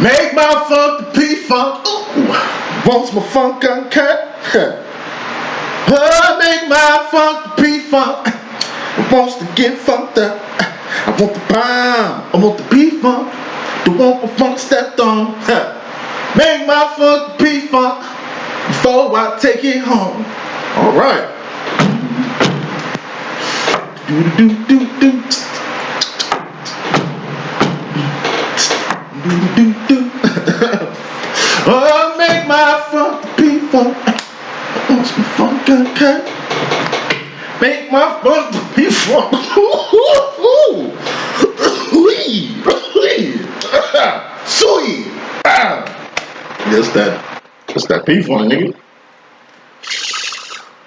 Make my funk the P-Funk. Ooh, wants my funk uncut. Make my funk the P-Funk. Wants to get funked up. I want the bomb. I want the P-Funk. Don't want my funk stepped on. Make my funk the P-Funk before I take it home. All right. Do-do-do-do-do. Oh, make my funk the P-Funk. Wants my funk uncut. Make my funk the P-Funk. Sweet. That's that P-Funk, nigga.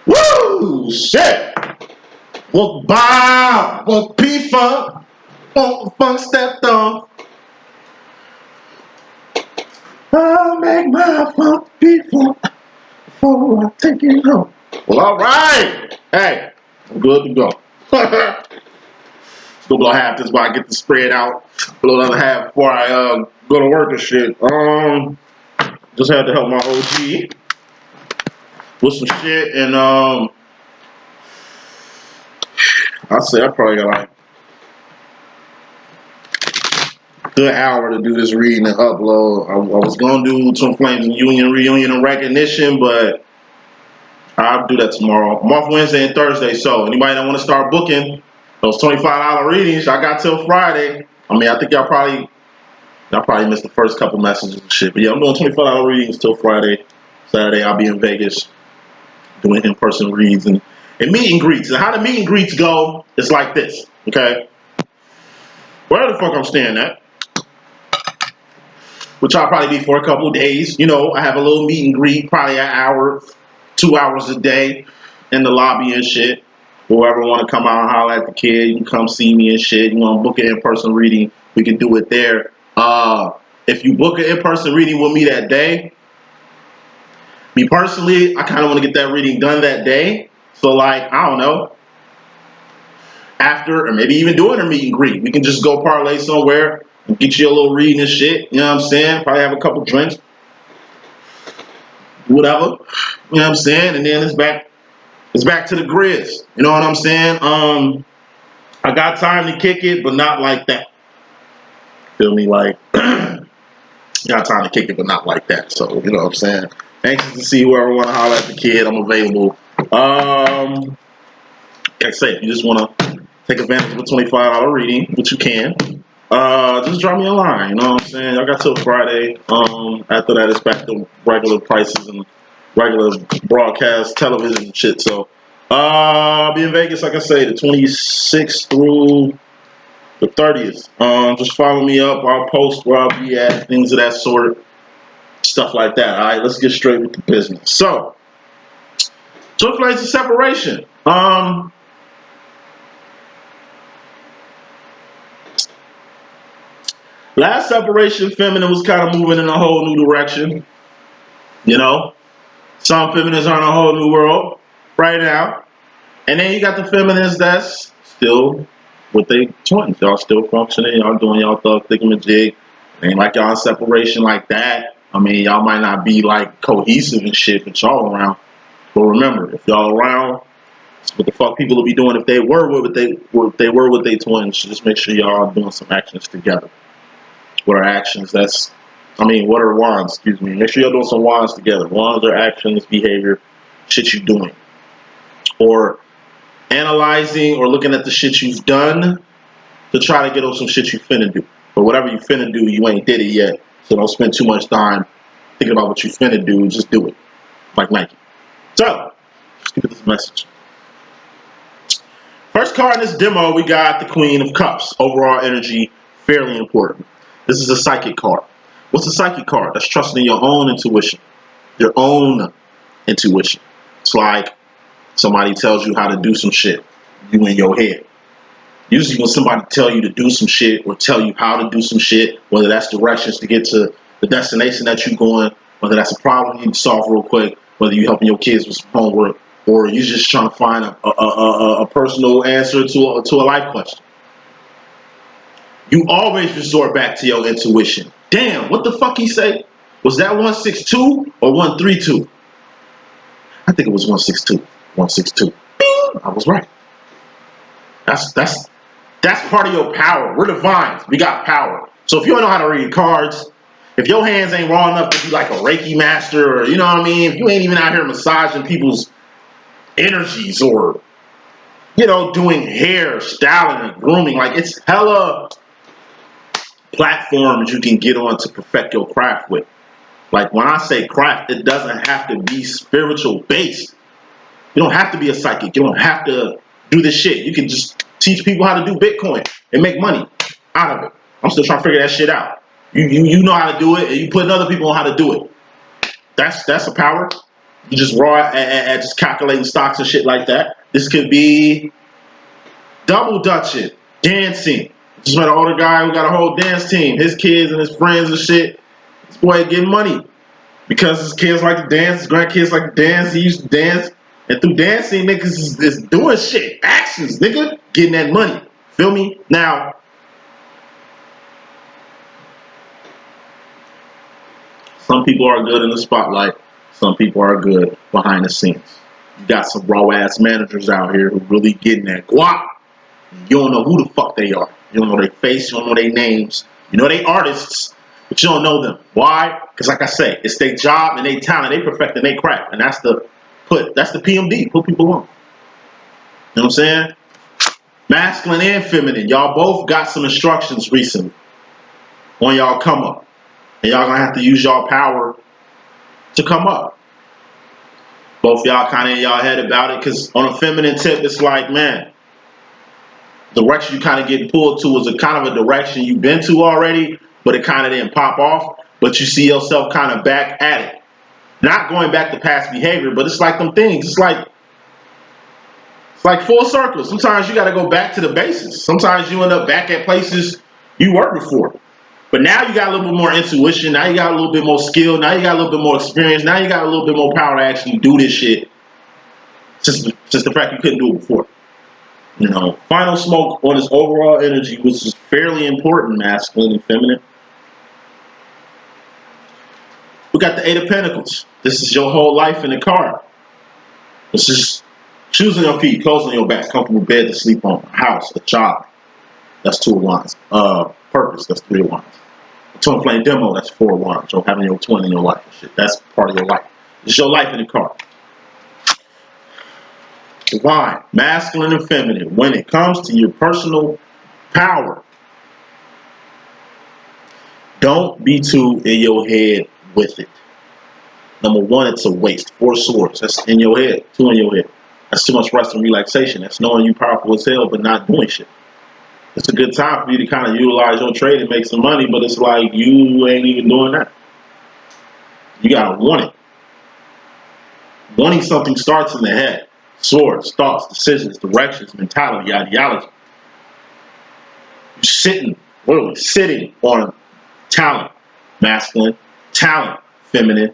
Woo! Shit. Well, Bob. Well, P-Funk. Want the funk stepped on. I'll make my funk P-Funk before I take it home. Well, all right. Hey, I'm good to go. Still blow half this while I get the spread out. Blow the other half before I go to work and shit. Just had to help my OG with some shit, and I say I probably got like a good hour to do this reading and upload. I was gonna do Twin Flames and Union reunion and recognition, but I'll do that tomorrow. I'm off Wednesday and Thursday, so anybody that want to start booking those $25 readings, I got till Friday. I mean, I think y'all probably missed the first couple messages and shit, but yeah, I'm doing $25 readings till Friday. Saturday, I'll be in Vegas doing in-person reads and meet and greets. And how the meet and greets go is like this, okay? Where the fuck I'm staying at, which I'll probably be for a couple of days. You know, I have a little meet and greet, probably an hour, 2 hours a day in the lobby and shit. Whoever want to come out and holler at the kid, you can come see me and shit. You want to book an in-person reading, we can do it there. If you book an in-person reading with me that day, me personally, I kind of want to get that reading done that day. So like, I don't know, after or maybe even during a meet and greet, we can just go parlay somewhere and get you a little reading and shit. You know what I'm saying? Probably have a couple drinks, whatever. You know what I'm saying? And then it's back to the grizz. You know what I'm saying? I got time to kick it, but not like that. Feel me? Like, got time to kick it, but not like that. So, you know what I'm saying? Anxious to see whoever want to holler at the kid. I'm available. Like I say, if you just want to take advantage of a $25 reading, which you can, just drop me a line. You know what I'm saying? I got till Friday. After that, it's back to regular prices and regular broadcast television and shit. So, I'll be in Vegas, like I say, the 26th through the 30th. Just follow me up. I'll post where I'll be at, things of that sort. Stuff like that. All right, let's get straight with the business. So, Twin Flames of separation. Last separation, feminine was kind of moving in a whole new direction. You know, some feminines are in a whole new world right now. And then you got the feminines that's still with they twins. Y'all still functioning. Y'all doing y'all thug thingamajig. Ain't like y'all in separation like that. I mean, y'all might not be like cohesive and shit, but y'all around. But remember, if y'all around, what the fuck people will be doing if they were with they with their twins. Just make sure y'all doing some actions together. What are actions? What are wands? Excuse me. Make sure y'all doing some wands together. Wands are actions, behavior, shit you doing, or analyzing or looking at the shit you've done to try to get on some shit you finna do. But whatever you finna do, you ain't did it yet. So don't spend too much time thinking about what you finna do. Just do it. Like Nike. So, let's get to this message. First card in this demo, we got the Queen of Cups. Overall energy, fairly important. This is a psychic card. What's a psychic card? That's trusting your own intuition. Your own intuition. It's like somebody tells you how to do some shit. You in your head. Usually when somebody tell you to do some shit or tell you how to do some shit, whether that's directions to get to the destination that you're going, whether that's a problem you need to solve real quick, whether you're helping your kids with some homework, or you're just trying to find a personal answer to a life question. You always resort back to your intuition. Damn, what the fuck he say? Was that 162 or 132? I think it was 162. 162. Bing! I was right. That's part of your power. We're divines. We got power. So if you don't know how to read cards, if your hands ain't raw enough to be like a Reiki master, or you know what I mean, if you ain't even out here massaging people's energies, or you know, doing hair, styling, and grooming, like it's hella platforms you can get on to perfect your craft with. Like when I say craft, it doesn't have to be spiritual based. You don't have to be a psychic. You don't have to do this shit. You can just teach people how to do Bitcoin and make money out of it. I'm still trying to figure that shit out. You know how to do it, and you putting other people on how to do it. That's a power. You just raw at just calculating stocks and shit like that. This could be double dutching, dancing. Just met an older guy who got a whole dance team. His kids and his friends and shit. This boy getting money because his kids like to dance, his grandkids like to dance. He used to dance, and through dancing, niggas is doing shit, actions, nigga, getting that money. Feel me? Now, some people are good in the spotlight. Some people are good behind the scenes. You got some raw ass managers out here who really getting that guap. You don't know who the fuck they are. You don't know their face. You don't know their names. You know they artists, but you don't know them. Why? Because like I say, it's their job and their talent. They perfecting their craft, and that's the PMD. Put people on. You know what I'm saying? Masculine and feminine. Y'all both got some instructions recently on y'all come up, and y'all gonna have to use y'all power to come up. Both y'all kind of in y'all head about it, because on a feminine tip, it's like, man, direction you kind of getting pulled to is a kind of a direction you've been to already, but it kind of didn't pop off. But you see yourself kind of back at it. Not going back to past behavior, but it's like them things. It's like full circle. Sometimes you got to go back to the basics. Sometimes you end up back at places you were before. But now you got a little bit more intuition. Now you got a little bit more skill. Now you got a little bit more experience. Now you got a little bit more power to actually do this shit. Just the fact you couldn't do it before. You know, final smoke on this overall energy, which is fairly important, masculine and feminine. We got the Eight of Pentacles. This is your whole life in the card. This is shoes on your feet, clothes on your back, comfortable bed to sleep on, a house, a job. That's 2 of wands. Purpose, that's 3 of wands. A twin flame demo, that's 4 of wands. So having your twin in your life and shit. That's part of your life. It's your life in the card. Divine, masculine and feminine. When it comes to your personal power, don't be too in your head with it. Number 1, it's a waste. 4 swords, that's in your head. 2 in your head. That's too much rest and relaxation. That's knowing you powerful as hell but not doing shit. It's a good time for you to kind of utilize your trade and make some money, but it's like you ain't even doing that. You gotta want it. Wanting something starts in the head. Swords, thoughts, decisions, directions, mentality, ideology. You're literally sitting on talent, masculine, talent, feminine.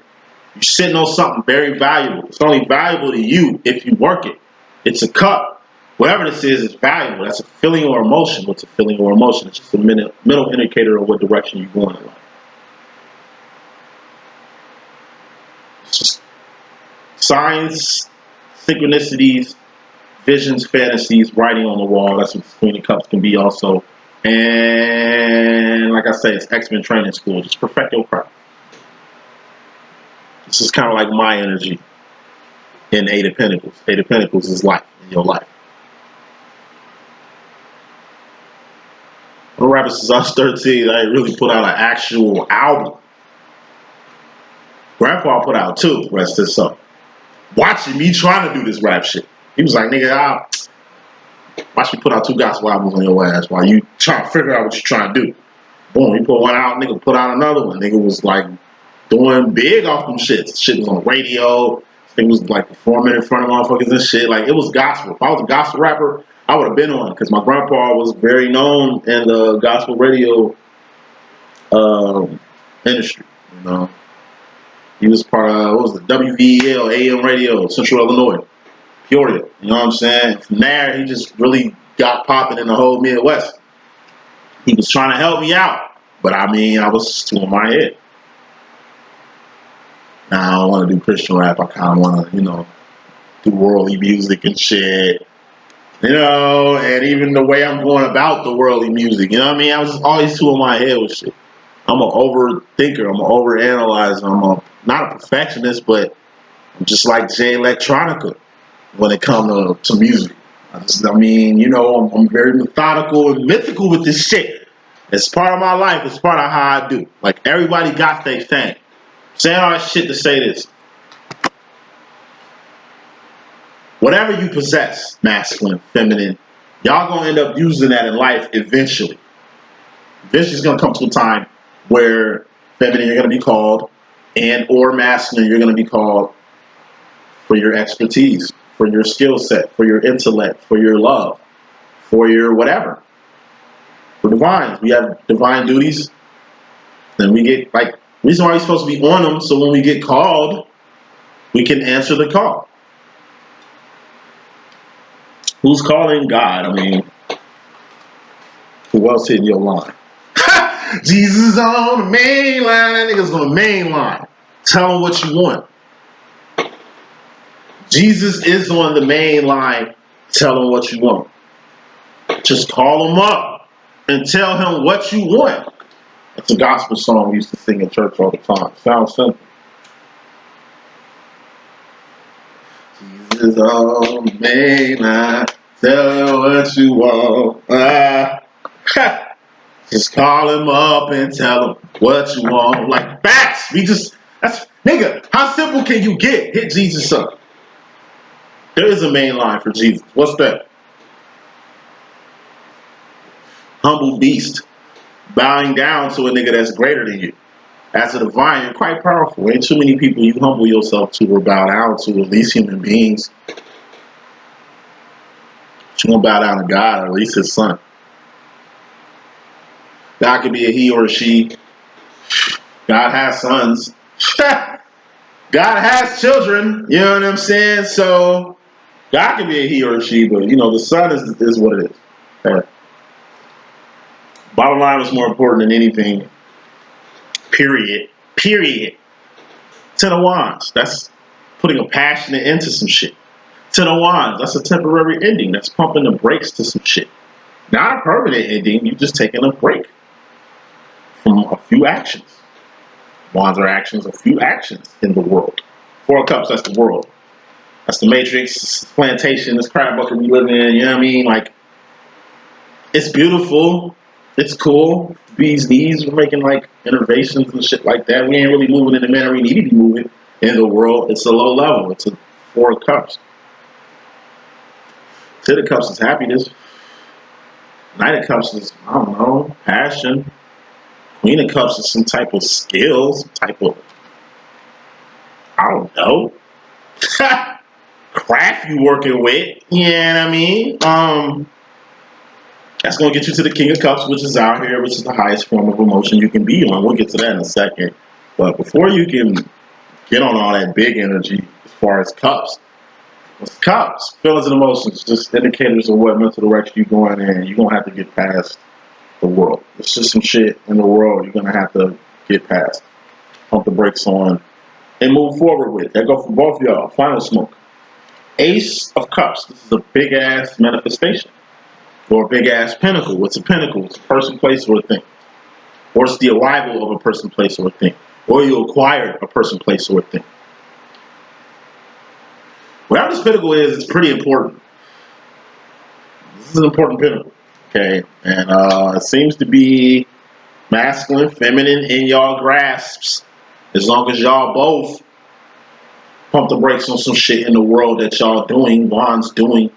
You're sitting on something very valuable. It's only valuable to you if you work it. It's a cup. Whatever this is valuable. That's a feeling or emotion. What's a feeling or emotion? It's just a mental indicator of what direction you're going in life. It's just signs, synchronicities, visions, fantasies, writing on the wall. That's what the Queen of Cups can be also. And like I say, it's X-Men training school. Just perfect your craft. This is kind of like my energy in Eight of Pentacles. Eight of Pentacles is life in your life. The rapper since I was 13, I ain't really put out an actual album. Grandpa put out 2, rest this up. Watching me trying to do this rap shit. He was like, nigga, watch me put out 2 gospel albums on your ass while you trying to figure out what you're trying to do. Boom, he put one out, nigga put out another one. Nigga was like doing big off them shits. Shit was on radio. Nigga was like performing in front of motherfuckers and shit. Like, it was gospel. If I was a gospel rapper, I would have been on it, because my grandpa was very known in the gospel radio industry. You know, he was part of, what was it, WVEL AM radio, Central Illinois, Peoria. You know what I'm saying? From there, he just really got popping in the whole Midwest. He was trying to help me out, but I mean, I was too in my head. Now, I don't want to do Christian rap. I kind of want to, do worldly music and shit. And even the way I'm going about the worldly music, you know what I mean? I was always too in my head with shit. I'm an overthinker. I'm an overanalyzer. Not a perfectionist, but I'm just like Jay Electronica when it comes to music. I'm very methodical and mythical with this shit. It's part of my life. It's part of how I do. Like, everybody got their thing. Saying all that shit to say this. Whatever you possess, masculine, feminine, y'all gonna end up using that in life eventually. Eventually, it's gonna come to a time where feminine you're gonna be called, and or masculine you're gonna be called for your expertise, for your skill set, for your intellect, for your love, for your whatever. For divines, we have divine duties. Then we get reason why we're supposed to be on them, so when we get called, we can answer the call. Who's calling? God. I mean, who else hitting your line? Jesus on the main line. That nigga's on the main line. Tell him what you want. Jesus is on the main line. Tell him what you want. Just call him up and tell him what you want. It's a gospel song we used to sing in church all the time. Sounds simple. Jesus on the main line. Tell him what you want. Just call him up and tell him what you want. Like, facts. Nigga, how simple can you get? Hit Jesus up. There is a main line for Jesus. What's that? Humble beast. Bowing down to a nigga that's greater than you. As a divine, you're quite powerful. Ain't too many people you humble yourself to or bow down to, at least human beings. You're going to bow down to God, or at least his son. God could be a he or a she. God has sons. God has children. You know what I'm saying? So, God could be a he or a she, but, the son is what it is. Okay. Bottom line is more important than anything. Period. Ten of Wands. That's putting a passion into some shit. Ten of Wands. That's a temporary ending. That's pumping the brakes to some shit. Not a permanent ending. You're just taking a break from a few actions. Wands are actions, a few actions in the world. Four of Cups, that's the world. That's the matrix, this plantation, this crab bucket we live in, you know what I mean? Like, it's beautiful. It's cool. Bees knees, we're making like innovations and shit like that. We ain't really moving in the manner we need to be moving in the world. It's a low level. It's a Four of Cups. Ten of Cups is happiness. Knight of Cups is, I don't know, passion. Queen of Cups is some type of skill, some type of, I don't know, craft you working with. You know what I mean? That's going to get you to the King of Cups, which is out here, which is the highest form of emotion you can be on. We'll get to that in a second. But before you can get on all that big energy as far as cups, what's cups? Feelings and emotions, just indicators of what mental direction you're going in. You're going to have to get past the world. There's just some shit in the world you're going to have to get past. Pump the brakes on and move forward with. That go for both of y'all. Final smoke. Ace of Cups. This is a big ass manifestation. Or a big ass pinnacle. What's a pinnacle? It's a person, place, or a thing. Or it's the arrival of a person, place, or a thing. Or you acquire a person, place, or a thing. Whatever this pinnacle is, it's pretty important. This is an important pinnacle. Okay. And it seems to be masculine, feminine in y'all grasps. As long as y'all both pump the brakes on some shit in the world that y'all doing, Wands doing,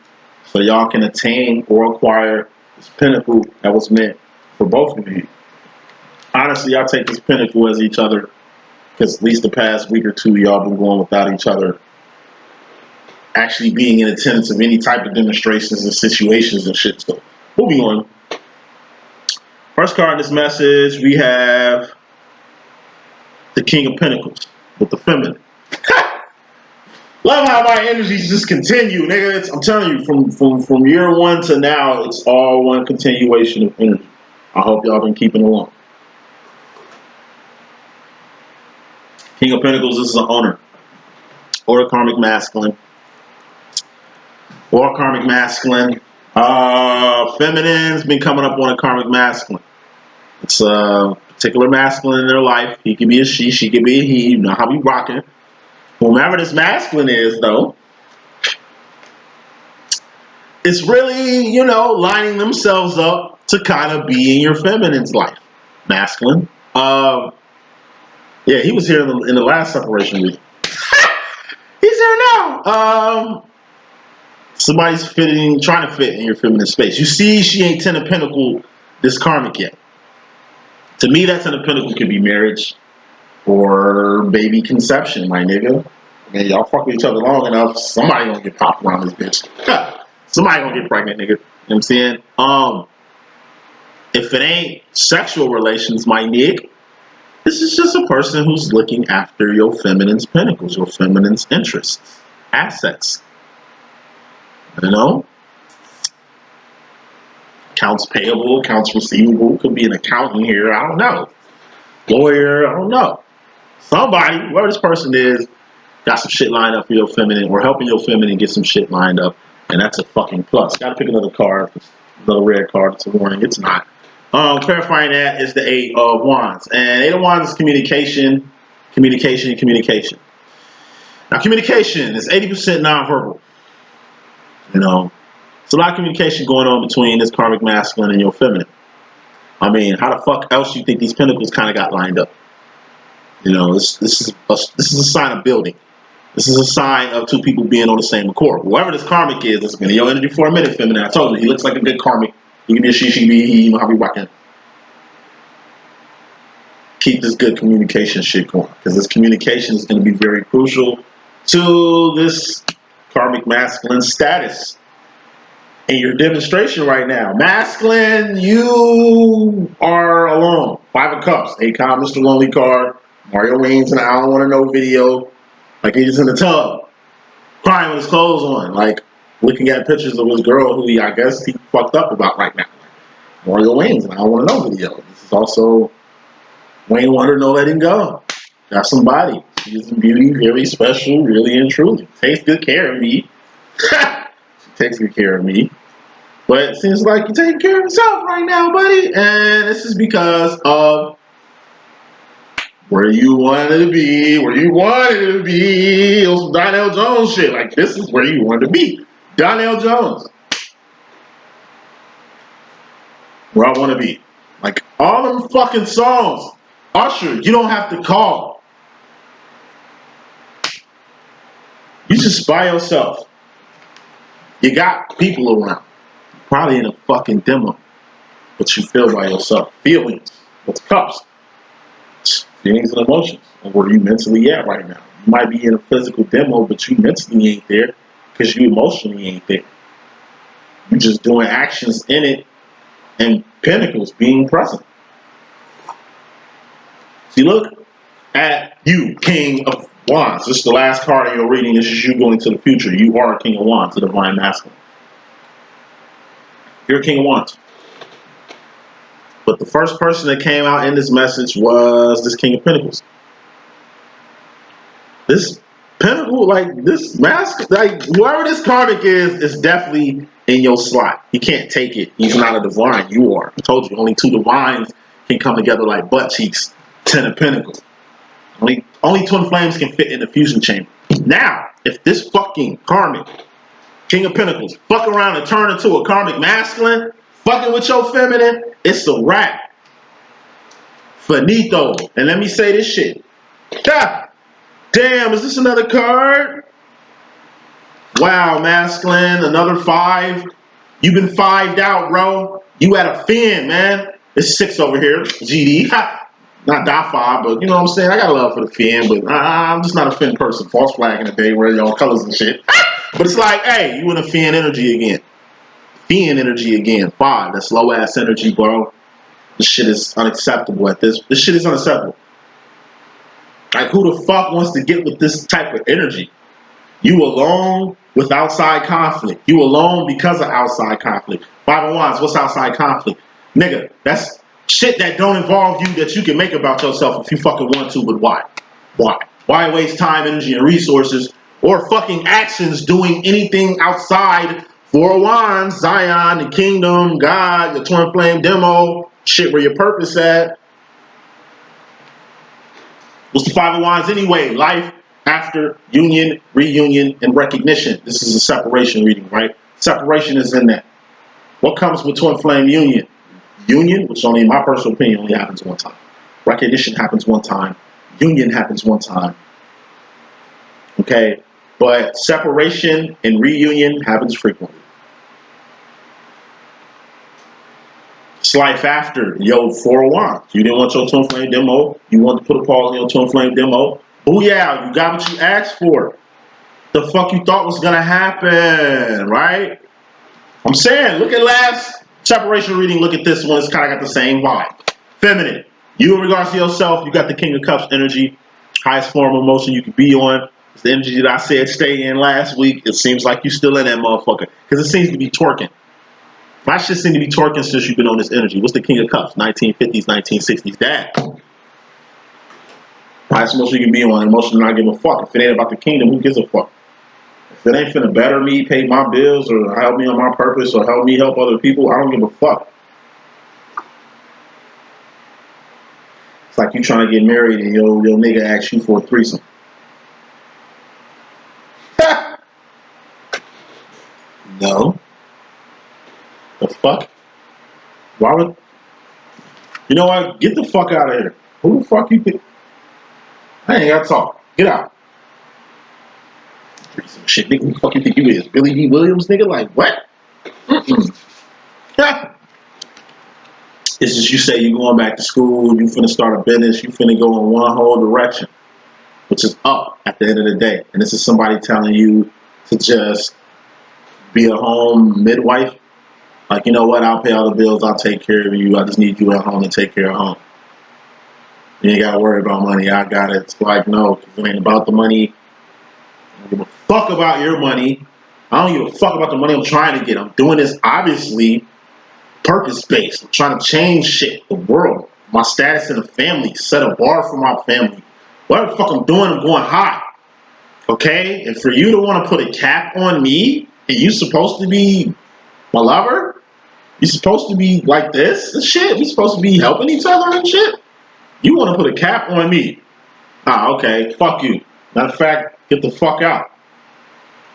so y'all can attain or acquire this pinnacle that was meant for both of you. Honestly, I take this pinnacle as each other, because at least the past week or two, y'all been going without each other actually being in attendance of any type of demonstrations and situations and shit. So, moving on. First card in this message, we have the King of Pentacles with the feminine. Love how my energies just continue, nigga. I'm telling you, from year one to now, it's all one continuation of energy. I hope y'all been keeping along. King of Pentacles, this is an owner. Or a karmic masculine. Or a karmic masculine. Feminine's been coming up on a karmic masculine. It's a particular masculine in their life. He could be a she could be a he. You know how we rocking. Whomever this masculine is, though, it's really, you know, lining themselves up to kind of be in your feminine's life. Masculine. Yeah, he was here in the last separation week. He's here now. Somebody's trying to fit in your feminine space. You see, she ain't Ten of Pentacles, this karmic yet. To me, that Ten of Pentacles could be marriage or baby conception, my nigga. I mean, y'all fuck with each other long enough, somebody gonna get popped around this bitch. Somebody gonna get pregnant, nigga. You know what I'm saying? If it ain't sexual relations, my nigga, this is just a person who's looking after your feminine's pentacles, your feminine's interests, assets. You know? Accounts payable, accounts receivable, could be an accountant here, I don't know. Lawyer, I don't know. Somebody, whoever this person is, got some shit lined up for your feminine, or helping your feminine get some shit lined up, and that's a fucking plus. Gotta pick another card, another red card, it's a warning, it's not. Clarifying that is the Eight of Wands. And Eight of Wands is communication, communication, and communication. Now, communication is 80% nonverbal. You know, there's a lot of communication going on between this karmic masculine and your feminine. I mean, how the fuck else you think these pentacles kind of got lined up? You know, this is a sign of building. This is a sign of two people being on the same accord. Whoever this karmic is, it's been in your energy for a minute, feminine. I told you, he looks like a good karmic. He can be a she can be a he, you know how we rocking. Keep this good communication shit going, because this communication is going to be very crucial to this karmic masculine status in your demonstration right now. Masculine, you are alone. Five of Cups, Akon, Mr. Lonely card, Mario Wayne's in the I don't want to know video, like he's in the tub, crying with his clothes on, like looking at pictures of his girl who I guess he fucked up about right now. Mario Wayne's in the I don't want to know video. This is also Wayne wanted to know letting go. Got somebody. She's in beauty, very special, really and truly. Takes good care of me. She takes good care of me. But it seems like you're taking care of yourself right now, buddy. And this is because of where you wanted to be, where you wanted to be. It was Donnell Jones shit. Like, this is where you wanted to be. Donnell Jones. Where I want to be. Like, all them fucking songs. Usher, you don't have to call. You just by yourself. You got people around. Probably in a fucking demo. But you feel by yourself. Feelings. What's cups? Feelings and emotions. And where you mentally at right now. You might be in a physical demo, but you mentally ain't there. Because you emotionally ain't there. You just doing actions in it. And pentacles being present. See, look at you, King of Wands. This is the last card of your reading. This is you going to the future. You are a King of Wands, the divine masculine. You're a King of Wands. But the first person that came out in this message was this King of Pentacles. This Pentacle, like this mask, like whoever this karmic is definitely in your slot. He can't take it. He's not a divine. You are. I told you, only two divines can come together like butt cheeks. Ten of Pentacles. Only twin flames can fit in the fusion chamber. Now, if this fucking karmic King of Pentacles fuck around and turn into a karmic masculine, fucking with your feminine, it's a wrap. Finito. And let me say this shit. God damn, is this another card? Wow, masculine, another 5. You've been 5'd out, bro. You at a fin, man. It's 6 over here, GD. Not .5, but you know what I'm saying? I got love for the fin, but I'm just not a fin person. False flag in the day, wear y'all colors and shit. But it's like, hey, you in a fin energy again. Fin energy again. 5, that's low ass energy, bro. This shit is unacceptable at this. This shit is unacceptable. Like, who the fuck wants to get with this type of energy? You alone with outside conflict. You alone because of outside conflict. 5 of Wands, what's outside conflict? Nigga, that's Shit that don't involve you that you can make about yourself if you fucking want to, but why? Why? Why waste time, energy, and resources or fucking actions doing anything outside Four of Wands, Zion, the Kingdom, God, the Twin Flame demo, shit where your purpose at? What's the Five of Wands anyway? Life after union, reunion, and recognition. This is a separation reading, right? Separation is in that. What comes with Twin Flame union? Union, which only in my personal opinion only happens one time. Recognition happens one time. Union happens one time. Okay? But separation and reunion happens frequently. It's life after your Four of Wands. You didn't want your Twin Flame demo. You want to put a pause on your Twin Flame demo. Booyah, you got what you asked for. The fuck you thought was gonna happen, right? I'm saying, look at last separation reading, look at this one. It's kind of got the same vibe. Feminine. You in regards to yourself, you got the King of Cups energy. Highest form of emotion you could be on. It's the energy that I said stay in last week. It seems like you still in that motherfucker. Because it seems to be twerking. My shit seems to be twerking since you've been on this energy. What's the King of Cups? 1950s, 1960s. That. Highest emotion you can be on. Emotion not giving a fuck. If it ain't about the kingdom, who gives a fuck? If it ain't finna better me, pay my bills, or help me on my purpose, or help me help other people, I don't give a fuck. It's like you trying to get married and your nigga asks you for a threesome. No. The fuck? Why would... You know what? Get the fuck out of here. Who the fuck you think? I ain't gotta talk. Get out. Threesome shit, nigga. Who the fuck you think you is? Billy D. Williams, nigga? Like, what? It's just you say you going back to school, you finna start a business, you finna go in one whole direction, which is up at the end of the day. And this is somebody telling you to just be a home midwife. Like, you know what, I'll pay all the bills, I'll take care of you, I just need you at home to take care of home. You ain't gotta worry about money, I got it. It's like, no, it ain't about the money. I don't give a fuck about your money. I don't give a fuck about the money I'm trying to get. I'm doing this obviously purpose-based. I'm trying to change shit, the world, my status in the family, set a bar for my family. Whatever the fuck I'm doing, I'm going high. Okay? And for you to want to put a cap on me, and you supposed to be my lover? You supposed to be like this and shit? We supposed to be helping each other and shit? You want to put a cap on me? Ah, okay, fuck you. Matter of fact, get the fuck out.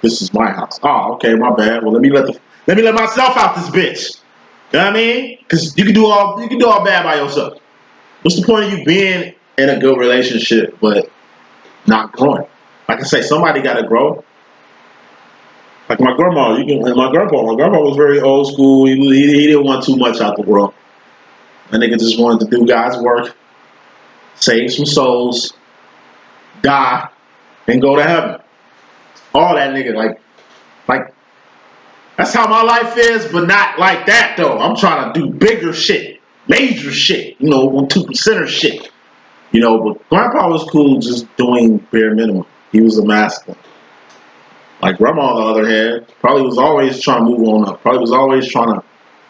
This is my house. Oh, okay, my bad. Well, let me let myself out this bitch. You know what I mean? Because you can do all bad by yourself. What's the point of you being in a good relationship but not growing? Like I say, somebody got to grow. Like my grandma, my grandpa was very old school. He didn't want too much out the world. That nigga just wanted to do God's work, save some souls, die, and go to heaven. All that nigga, like that's how my life is, but not like that though. I'm trying to do bigger shit, major shit, you know, 2%er shit. You know, but grandpa was cool just doing bare minimum. He was a master. Like grandma, on the other hand, probably was always trying to move on up. Probably was always trying to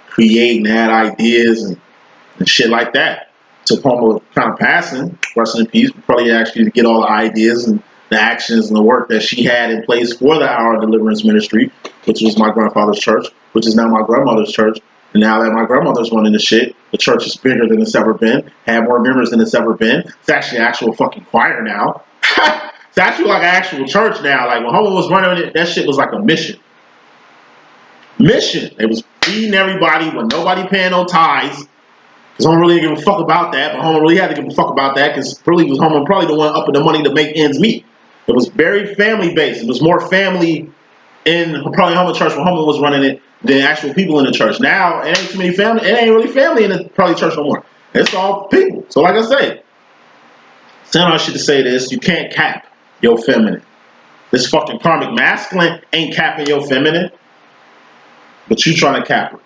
create and add ideas and shit like that. To the point of kind of passing, rest in peace, probably actually to get all the ideas and the actions and the work that she had in place for the Hour of Deliverance Ministry, which was my grandfather's church, which is now my grandmother's church. And now that my grandmother's running the shit, the church is bigger than it's ever been, had more members than it's ever been. It's actually an actual fucking choir now. It's actually like an actual church now. Like when Homer was running it, that shit was like a mission. It was feeding everybody when nobody paying no tithes. Because Homer really didn't give a fuck about that, but Homer really had to give a fuck about that because Homer probably the one up with the money to make ends meet. It was very family based. It was more family in probably Homer church when Homer was running it than actual people in the church. Now it ain't too many family. It ain't really family in the probably church no more. It's all people. So like I say, saying all shit to say this, you can't cap your feminine. This fucking karmic masculine ain't capping your feminine, but you trying to cap her.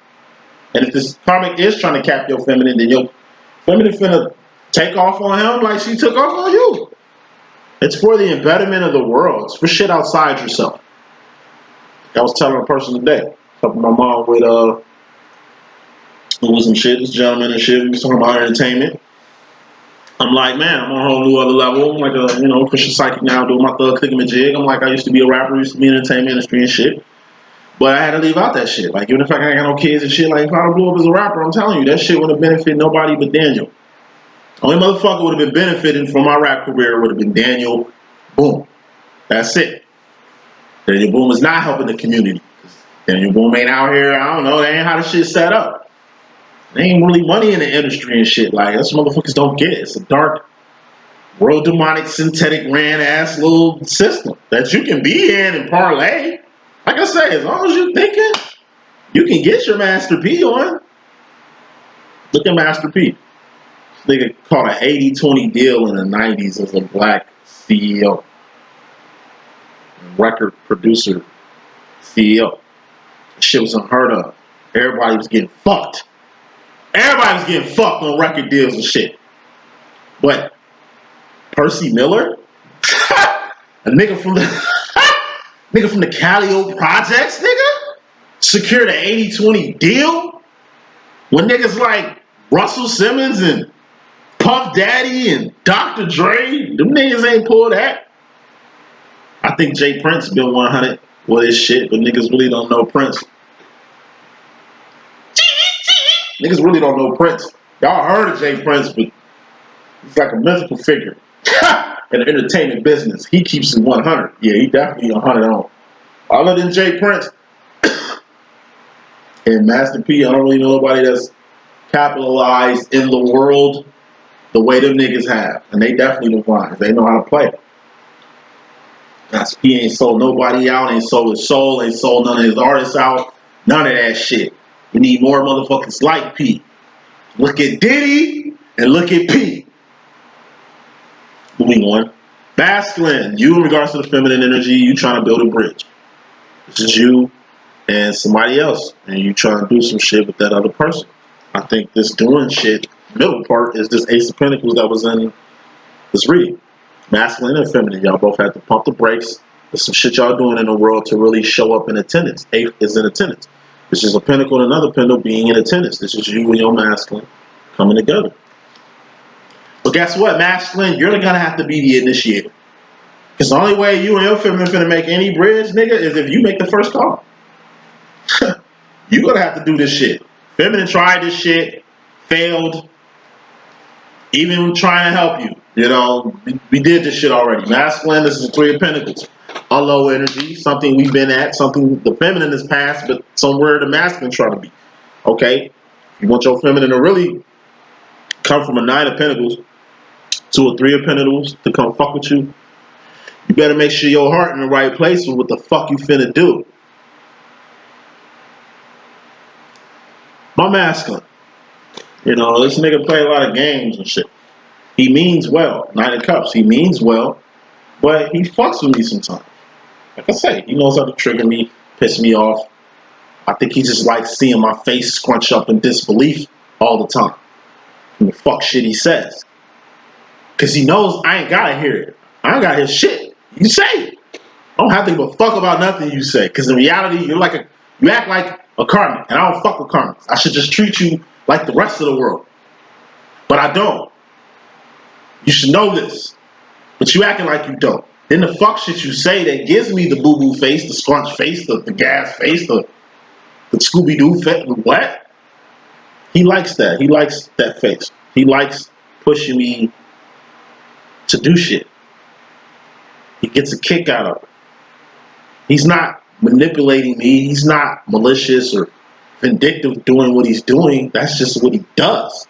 And if this karmic is trying to cap your feminine, then your feminine finna take off on him like she took off on you. It's for the embedment of the world. It's for shit outside yourself. I was telling a person today, helping my mom with with some shit, this gentleman and shit. We was talking about entertainment. I'm like, man, I'm on a whole new other level. I'm like a, Christian psychic now, doing my thug jig. I'm like, I used to be a rapper, used to be in the entertainment industry and shit. But I had to leave out that shit. Like, even if I ain't got no kids and shit, like, if I blew up as a rapper, I'm telling you, that shit would have benefited nobody but Daniel. Only motherfucker would have been benefiting from my rap career would have been Daniel Boom. That's it. Daniel Boom is not helping the community. Daniel Boom ain't out here, I don't know, that ain't how the shit set up. There ain't really money in the industry and shit. Like, that's what motherfuckers don't get. It's a dark, world demonic, synthetic, ran ass little system that you can be in and parlay. Like I say, as long as you thinking, you can get your Master P on. Look at Master P. This nigga caught an 80-20 deal in the 90s as a black CEO. Record producer CEO. Shit was unheard of. Everybody was getting fucked. Everybody was getting fucked on record deals and shit. But Percy Miller, a nigga from the Callio Projects, nigga, secured an 80-20 deal when niggas like Russell Simmons and Puff Daddy and Dr. Dre, them niggas ain't pulled that. I think Jay Prince been 100 with his shit, but niggas really don't know Prince. Niggas really don't know Prince. Y'all heard of Jay Prince, but he's like a mythical figure in the entertainment business. He keeps it 100. Yeah, he definitely 100 on. Other than Jay Prince and Master P, I don't really know nobody that's capitalized in the world the way them niggas have. And they definitely divine. They know how to play it. Master P ain't sold nobody out, ain't sold his soul, ain't sold none of his artists out. None of that shit. We need more motherfuckers like P. Look at Diddy and look at P. Moving on. Masculine, you in regards to the feminine energy, you trying to build a bridge. This is you and somebody else, and you trying to do some shit with that other person. I think this doing shit, middle part, is this Ace of Pentacles that was in this reading. Masculine and feminine, y'all both have to pump the brakes. There's some shit y'all doing in the world to really show up in attendance. Eighth is in attendance. This is a pentacle and another pentacle being in attendance. This is you and your masculine coming together. But guess what, masculine? You're gonna have to be the initiator. Because the only way you and your feminine finna make any bridge, nigga, is if you make the first call. You're gonna have to do this shit. Feminine tried this shit, failed, even trying to help you. You know, we did this shit already. Masculine, this is the Three of Pentacles. A low energy, something we've been at, something the feminine has passed, but somewhere the masculine trying to be. Okay? You want your feminine to really come from a Nine of Pentacles to a Three of Pentacles to come fuck with you. You better make sure your heart in the right place with what the fuck you finna do. My masculine. You know, this nigga play a lot of games and shit. He means well. Nine of Cups, he means well, but he fucks with me sometimes. Like I say, he knows how to trigger me, piss me off. I think he just likes seeing my face scrunch up in disbelief all the time from the fuck shit he says. Because he knows I ain't gotta hear it. I ain't gotta hear shit. You say it. I don't have to give a fuck about nothing you say. Because in reality, you act like a karmic. And I don't fuck with karmics. I should just treat you like the rest of the world. But I don't. You should know this. But you acting like you don't. Then the fuck shit you say that gives me the boo-boo face, the scrunch face, the gas face, the Scooby-Doo face. What? He likes that. He likes that face. He likes pushing me to do shit. He gets a kick out of it. He's not manipulating me. He's not malicious or vindictive doing what he's doing. That's just what he does.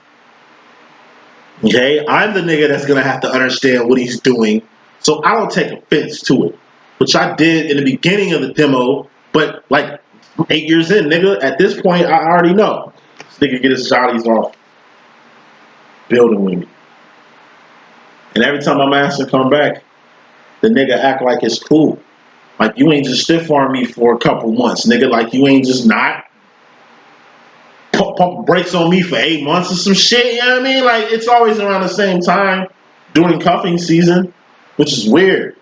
Okay? I'm the nigga that's going to have to understand what he's doing, so I don't take offense to it, which I did in the beginning of the demo, but like 8 years in, nigga, at this point, I already know. This nigga get his jollies off building with me. And every time my master come back, the nigga act like it's cool. Like, you ain't just stiff arm me for a couple months, nigga. Like, you ain't just not pump brakes on me for 8 months or some shit, you know what I mean? Like, it's always around the same time during cuffing season, which is weird.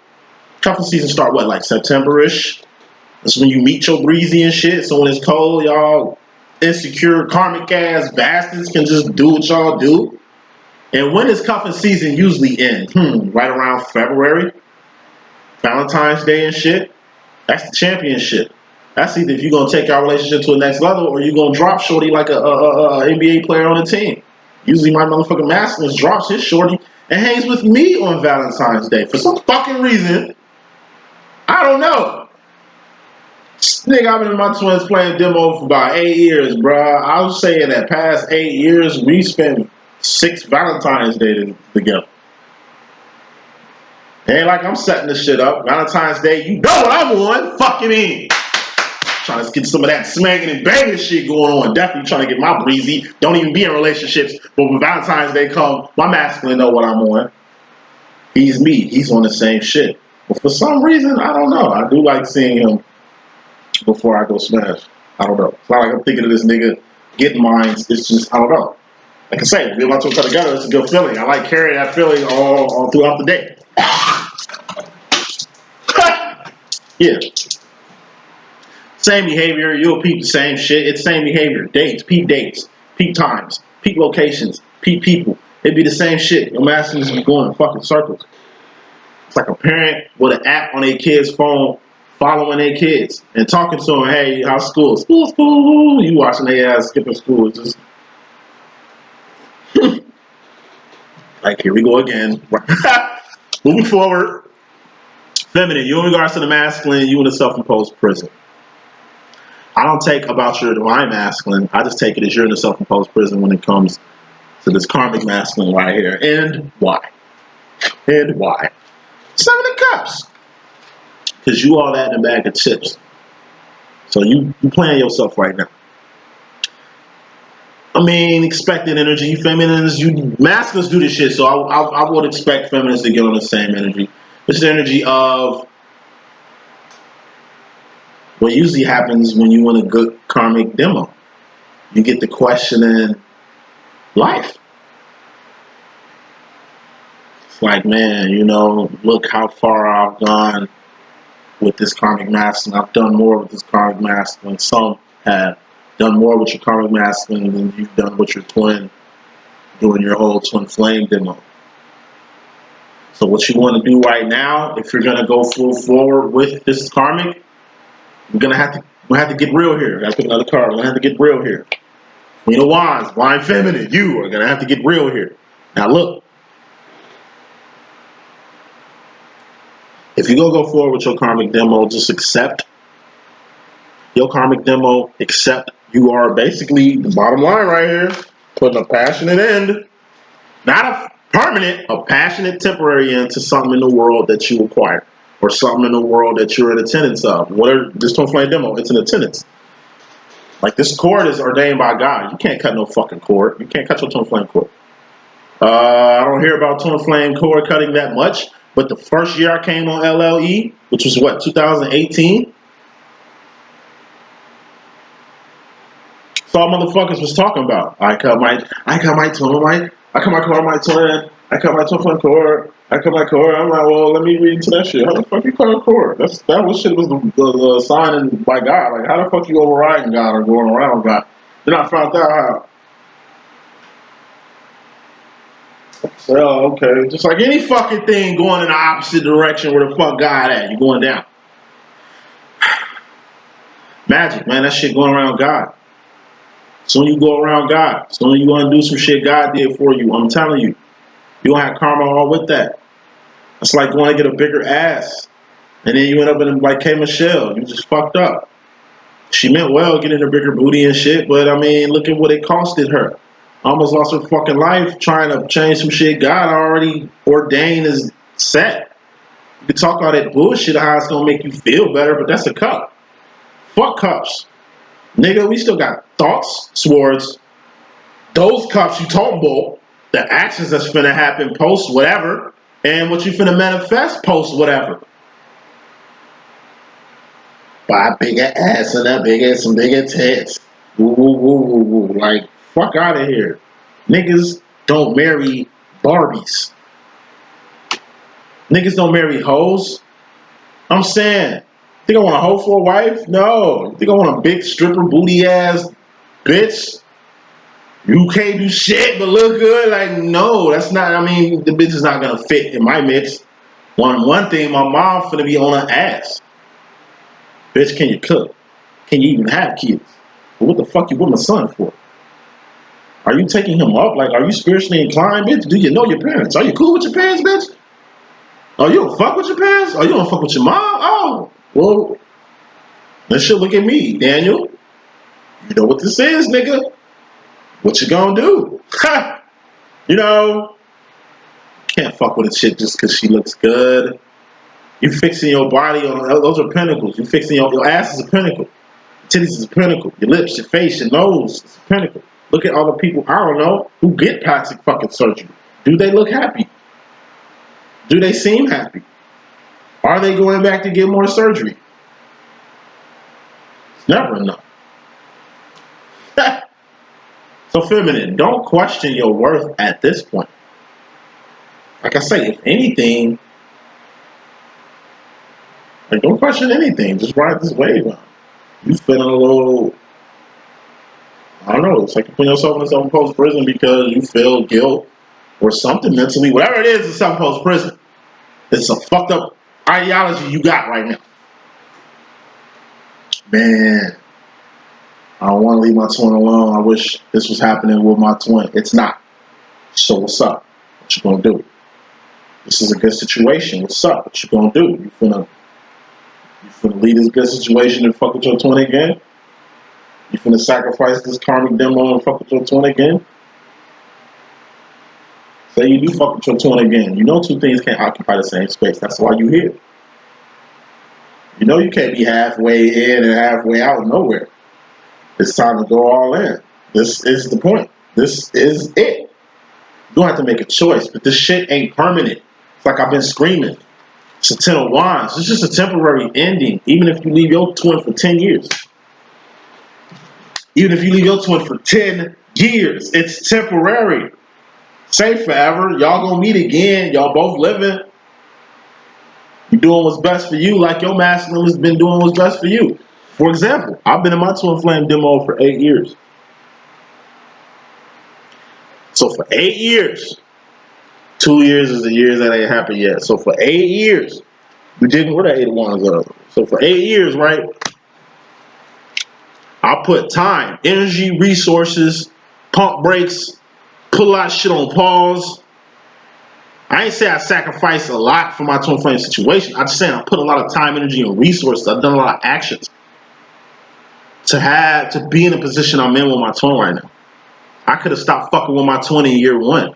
Cuffing season start, what, like September-ish? That's when you meet your breezy and shit. So when it's cold, y'all insecure, karmic ass bastards can just do what y'all do. And when does cuffing season usually end? Right around February, Valentine's Day and shit. That's the championship. That's either if you're gonna take our relationship to the next level or you're gonna drop shorty like a NBA player on the team. Usually my motherfucking masculine drops his shorty and hangs with me on Valentine's Day for some fucking reason. I don't know. Nigga, I've been in my twins playing demo for about 8 years, bruh. I was saying that past 8 years we spent 6 Valentine's Day together. It ain't like I'm setting this shit up. Valentine's Day, you know what I'm on. Fucking in. Trying to get some of that smacking and banging shit going on. Definitely trying to get my breezy. Don't even be in relationships. But when Valentine's Day comes, my masculine know what I'm on. He's me. He's on the same shit. But for some reason, I don't know. I do like seeing him before I go smash. I don't know. It's not like I'm thinking of this nigga getting mine. It's just, I don't know. Like I say, we about to come together. It's a good feeling. I like carrying that feeling all throughout the day. Yeah. Same behavior. You'll peep the same shit. It's same behavior. Dates, peep times, peep locations, peep people. It'd be the same shit. Your masculines be going in fucking circles. It's like a parent with an app on their kid's phone following their kids and talking to them, hey, how's school? School. You watching their ass skipping school. It's just like, here we go again. Moving forward. Feminine, you in regards to the masculine, you in a self-imposed prison. I don't take about your divine masculine. I just take it as you're in a self-imposed prison when it comes to this karmic masculine right here. And why? And why? 7 of Cups. Because you all that in a bag of chips. So you playing yourself right now. I mean, expected energy. Feminines, masculines do this shit. So I would expect feminines to get on the same energy. It's the energy of what usually happens when you want a good karmic demo. You get the questioning life. It's like, man, you know, look how far I've gone with this karmic masculine. I've done more with this karmic masculine. Some have done more with your karmic masculine than you've done with your twin doing your whole twin flame demo. So what you want to do right now, if you're going to go full forward with this karmic, we're going to have to get real here. Got to pick another card. We're going to have to get real here. Queen of Wands, Divine Feminine, you are going to have to get real here. Now look, if you're going to go forward with your karmic demo, just accept your karmic demo, accept you are basically the bottom line right here, putting a passionate end, not a permanent, a passionate temporary end to something in the world that you acquire or something in the world that you're in attendance of. Whatever, this twin flame demo, it's an attendance. Like this cord is ordained by God. You can't cut no fucking cord. You can't cut your twin flame cord. I don't hear about twin flame cord cutting that much, but the first year I came on LLE, which was what, 2018? That's all motherfuckers was talking about. I cut my twin flame cord. I cut my cord. I'm like, well, let me read into that shit. How the fuck you cut a cord? That was shit was the sign by God. Like, how the fuck you overriding God or going around God? Then I found out how. So, okay. Just like any fucking thing going in the opposite direction where the fuck God at. You going down. Magic, man. That shit going around God. Soon you go around God. Soon you want to do some shit God did for you. I'm telling you. You don't have karma all with that. It's like going to get a bigger ass. And then you end up in like K. Michelle. You just fucked up. She meant well getting a bigger booty and shit. But I mean, look at what it costed her. Almost lost her fucking life trying to change some shit God already ordained is set. You can talk all that bullshit how it's going to make you feel better. But that's a cup. Fuck cups. Nigga, we still got thoughts, swords. Those cups you talking about. The actions that's finna happen post whatever, and what you finna manifest post whatever. Buy a bigger ass and some bigger tits. Woo. Like, fuck out of here. Niggas don't marry Barbies. Niggas don't marry hoes. I'm saying, think I want a hoe for a wife? No. Think I want a big stripper booty ass bitch, you can't do shit but look good. Like, no, that's not, I mean, the bitch is not gonna fit in my mix. One thing, my mom finna be on her ass. Bitch, can you cook? Can you even have kids? But what the fuck you with my son for? Are you taking him up? Like, are you spiritually inclined, bitch? Do you know your parents? Are you cool with your parents, bitch? Oh, you don't fuck with your parents? Oh, you don't fuck with your mom? Oh, well, let's shit look at me, Daniel. You know what this is, nigga. What you gonna do? You know, can't fuck with a chick just because she looks good. You fixing your body on, those are pinnacles. You fixing your ass is a pinnacle. Your titties is a pinnacle. Your lips, your face, your nose is a pinnacle. Look at all the people, I don't know, who get plastic fucking surgery. Do they look happy? Do they seem happy? Are they going back to get more surgery? It's never enough. So feminine, don't question your worth at this point. Like I say, if anything, like don't question anything. Just ride this wave on. You feeling a little, I don't know, it's like you put yourself in self-imposed prison because you feel guilt or something mentally, whatever it is, it's self-imposed prison. It's a fucked up ideology you got right now. Man, I don't want to leave my twin alone. I wish this was happening with my twin. It's not. So what's up? What you gonna do? This is a good situation. What's up? What you gonna do? You finna leave this good situation and fuck with your twin again? You finna sacrifice this karmic demo and fuck with your twin again? Say you do fuck with your twin again. You know two things can't occupy the same space. That's why you here. You know you can't be halfway in and halfway out of nowhere. It's time to go all in. This is the point. This is it. You don't have to make a choice, but this shit ain't permanent. It's like I've been screaming. It's a 10 of Wands. It's just a temporary ending, even if you leave your twin for 10 years. Even if you leave your twin for 10 years, it's temporary. Say forever. Y'all gonna meet again. Y'all both living. You doing what's best for you like your masculine has been doing what's best for you. For example, I've been in my twin flame demo for 8 years. So for 8 years, 2 years is the years that ain't happened yet. So for 8 years, we didn't, where the 8 of Wands are. So for 8 years, right, I put time, energy, resources, pump brakes, put a lot of shit on pause. I ain't say I sacrificed a lot for my twin flame situation. I'm just saying I put a lot of time, energy, and resources. I've done a lot of actions to be in a position I'm in with my twin right now. I could have stopped fucking with my twin in year 1.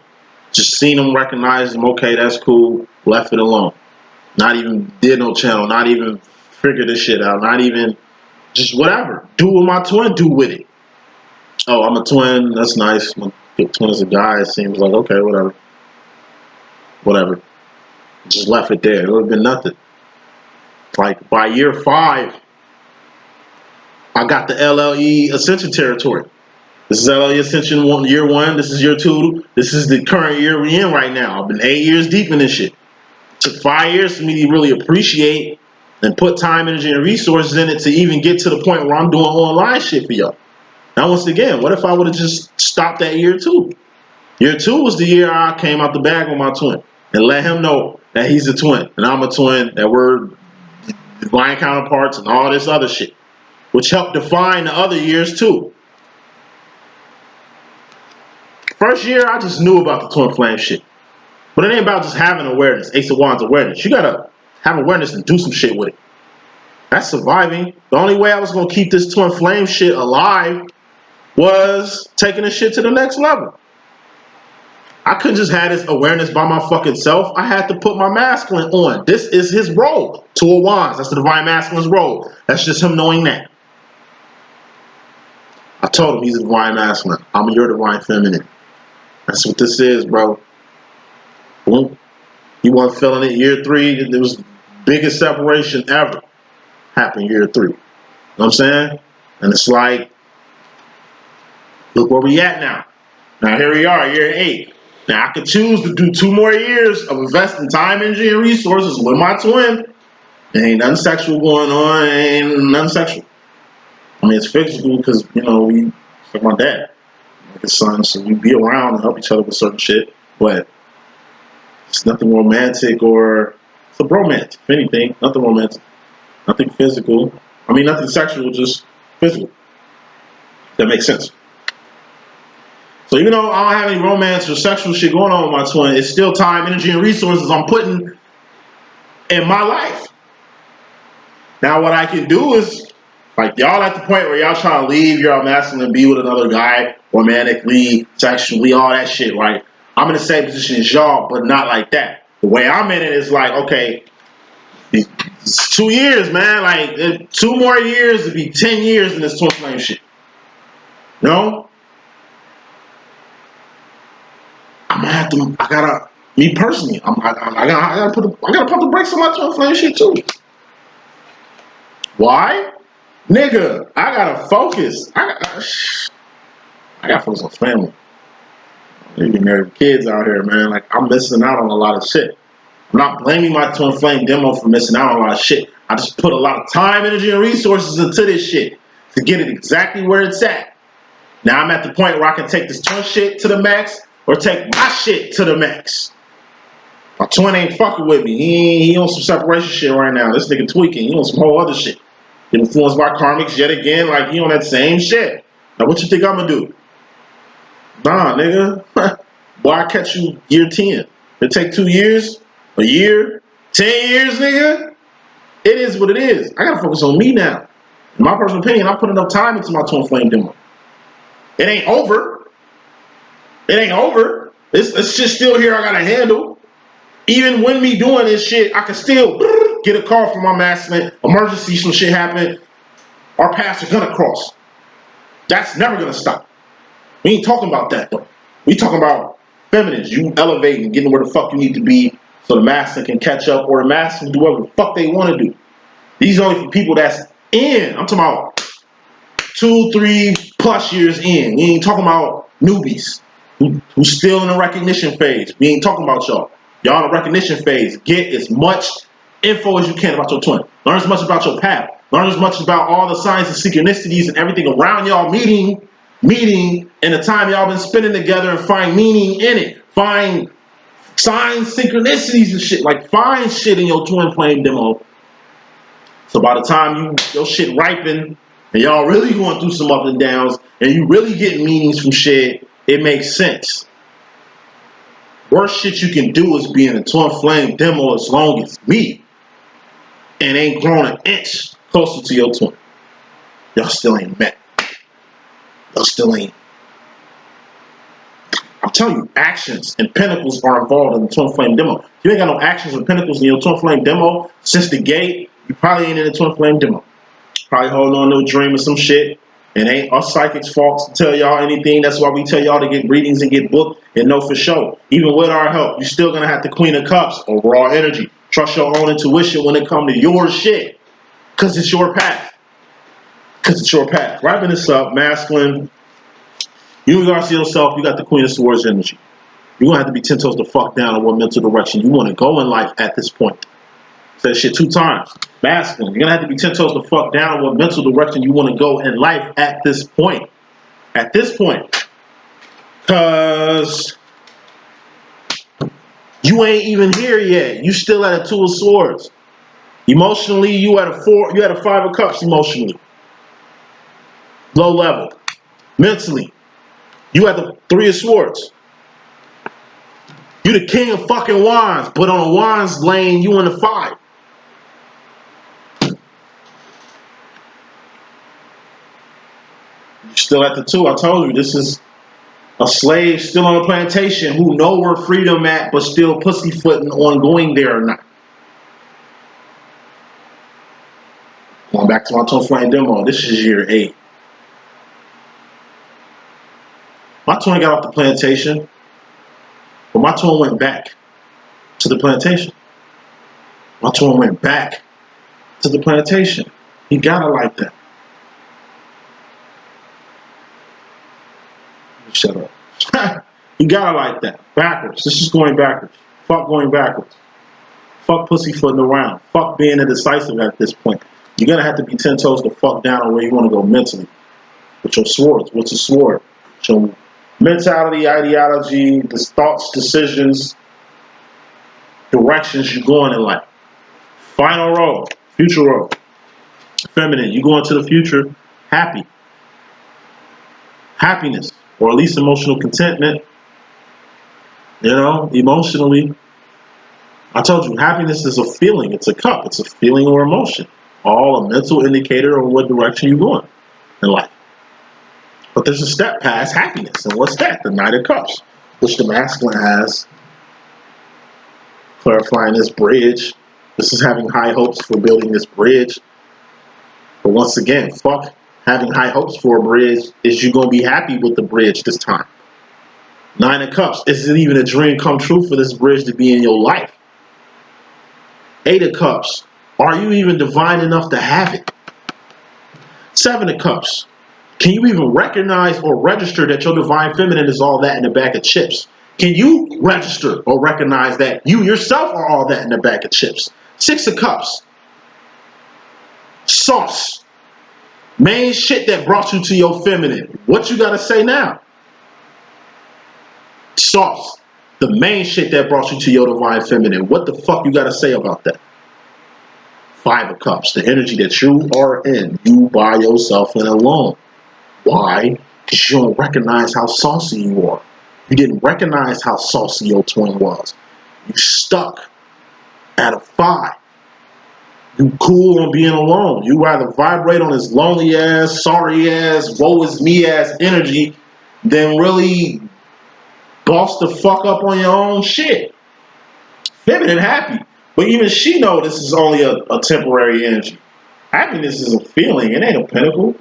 Just seen him, recognized him, okay, that's cool, left it alone. Not even did no channel, not even figured this shit out, not even just whatever. Do what my twin do with it. Oh, I'm a twin, that's nice. My twin is a guy, it seems like, okay, whatever. Whatever. Just left it there. It would have been nothing. Like by year 5, I got the LLE.Ascension territory. This is LLE.Ascension year 1. This is year 2. This is the current year we're in right now. I've been 8 years deep in this shit. It took 5 years for me to really appreciate and put time, energy, and resources in it to even get to the point where I'm doing online shit for y'all. Now, once again, what if I would have just stopped at year 2? Year 2 was the year I came out the bag with my twin and let him know that he's a twin and I'm a twin, that we're divine counterparts and all this other shit, which helped define the other years too. First year, I just knew about the twin flame shit. But it ain't about just having awareness, Ace of Wands awareness. You gotta have awareness and do some shit with it. That's surviving. The only way I was gonna keep this twin flame shit alive was taking this shit to the next level. I couldn't just have this awareness by my fucking self. I had to put my masculine on. This is his role. 2 of Wands. That's the divine masculine's role. That's just him knowing that. I told him he's a divine masculine. I'm your divine feminine. That's what this is, bro. Boom. He wasn't feeling it. Year 3, it was the biggest separation ever. Happened year 3. You know what I'm saying? And it's like, look where we at now. Now here we are, year 8. Now I could choose to do 2 more years of investing time, energy, and resources with my twin. There ain't nothing sexual going on. Ain't nothing sexual. I mean, it's physical because, you know, we Like my dad, like his son. So you be around and help each other with certain shit, but it's nothing romantic or it's a bromance. If anything, nothing romantic, nothing physical. I mean, nothing sexual, just physical. That makes sense. So even though I don't have any romance or sexual shit going on with my twin, it's still time, energy, and resources I'm putting in my life. Now what I can do is, like, y'all at the point where y'all trying to leave your masculine and be with another guy, romantically, sexually, all that shit, right? I'm in the same position as y'all, but not like that. The way I'm in it is like, okay, it's 2 years, man. Like, 2 more years to be 10 years in this twin flame shit. No? I'm gonna have to, me personally, I gotta put the brakes on my twin flame shit too. Why? Nigga, I gotta focus. I gotta focus on family. You get married with kids out here, man. Like, I'm missing out on a lot of shit. I'm not blaming my twin flame demo for missing out on a lot of shit. I just put a lot of time, energy, and resources into this shit to get it exactly where it's at. Now I'm at the point where I can take this twin shit to the max or take my shit to the max. My twin ain't fucking with me. He on some separation shit right now. This nigga tweaking. He on some whole other shit. Get influenced by karmics yet again. Like, he on that same shit. Now what you think I'm gonna do? Nah, nigga. Boy, I catch you year 10. It take 2 years, a year, 10 years, nigga. It is what it is. I gotta focus on me now. In my personal opinion, I put enough time into my twin flame demo. It ain't over. It ain't over. It's just still here I gotta handle. Even when me doing this shit, I can still get a call from my masculine, emergency, some shit happen, our paths are gonna cross. That's never gonna stop. We ain't talking about that though. We talking about feminines, you elevating, getting where the fuck you need to be so the masculine can catch up or the masculine do whatever the fuck they want to do. These are only for people that's in. I'm talking about 2, 3 plus years in. We ain't talking about newbies who's still in the recognition phase. We ain't talking about y'all. Y'all in the recognition phase. Get as much info as you can about your twin. Learn as much about your path. Learn as much about all the signs and synchronicities and everything around y'all meeting in the time y'all been spending together and find meaning in it. Find signs, synchronicities and shit. Like, find shit in your twin flame demo. So by the time your shit ripen and y'all really going through some ups and downs and you really getting meanings from shit, it makes sense. Worst shit you can do is be in a twin flame demo as long as me and ain't grown an inch closer to your twin. Y'all still ain't met. Y'all still ain't. I'm telling you, actions and pentacles are involved in the twin flame demo. If you ain't got no actions or pentacles in your twin flame demo since the gate, you probably ain't in the twin flame demo. Probably holding on to a dream or some shit. It ain't us psychics' fault to tell y'all anything. That's why we tell y'all to get readings and get booked and know for sure. Even with our help, you're still going to have the Queen of Cups or raw energy. Trust your own intuition when it comes to your shit. Because it's your path. Because it's your path. Wrapping this up, masculine. You regards to yourself, you got the Queen of Swords energy. You're going to have to be 10 toes the fuck down on what mental direction you want to go in life at this point. Say that shit 2 times. Masculine, you're going to have to be 10 toes the fuck down on what mental direction you want to go in life at this point. At this point. Because you ain't even here yet. You still at a 2 of Swords. Emotionally, you at a 4, you at a 5 of Cups emotionally. Low level. Mentally, you at the 3 of Swords. You the King of fucking Wands, but on a Wands lane, you in the 5. You're still at the 2. I told you, this is a slave still on a plantation who know where freedom at, but still pussyfooting on going there or not. Going back to my twin flame demo, this is year 8. My twin got off the plantation, but my twin went back to the plantation. My twin went back to the plantation. He got it like that. Shut up. He got it like that. Backwards. This is going backwards. Fuck going backwards. Fuck pussyfooting around. Fuck being indecisive at this point. You're going to have to be 10 toes the fuck down on where you want to go mentally. With your swords. What's a sword? Your mentality, ideology, the thoughts, decisions, directions you're going in life. Final row, future row. Feminine, you go into the future happy. Happiness, or at least emotional contentment. You know, emotionally. I told you, happiness is a feeling. It's a cup. It's a feeling or emotion. All a mental indicator of what direction you're going in life. But there's a step past happiness. And what's that? The Knight of Cups, which the masculine has. Clarifying this bridge. This is having high hopes for building this bridge. But once again, fuck having high hopes for a bridge. Is you going to be happy with the bridge this time? Nine of Cups. Is it even a dream come true for this bridge to be in your life? Eight of Cups. Are you even divine enough to have it? Seven of Cups. Can you even recognize or register that your divine feminine is all that in the bag of chips? Can you register or recognize that you yourself are all that in the bag of chips? Six of Cups. Sauce. Main shit that brought you to your feminine. What you gotta say now? Sauce. The main shit that brought you to your divine feminine. What the fuck you gotta say about that? Five of Cups. The energy that you are in. You by yourself and alone. Why? Because you don't recognize how saucy you are. You didn't recognize how saucy your twin was. You stuck at a 5. You cool on being alone. You rather vibrate on this lonely ass, sorry ass, woe is me ass energy than really boss the fuck up on your own shit. Feminine happy. But even she know this is only a temporary energy. Happiness is a feeling. It ain't a pinnacle.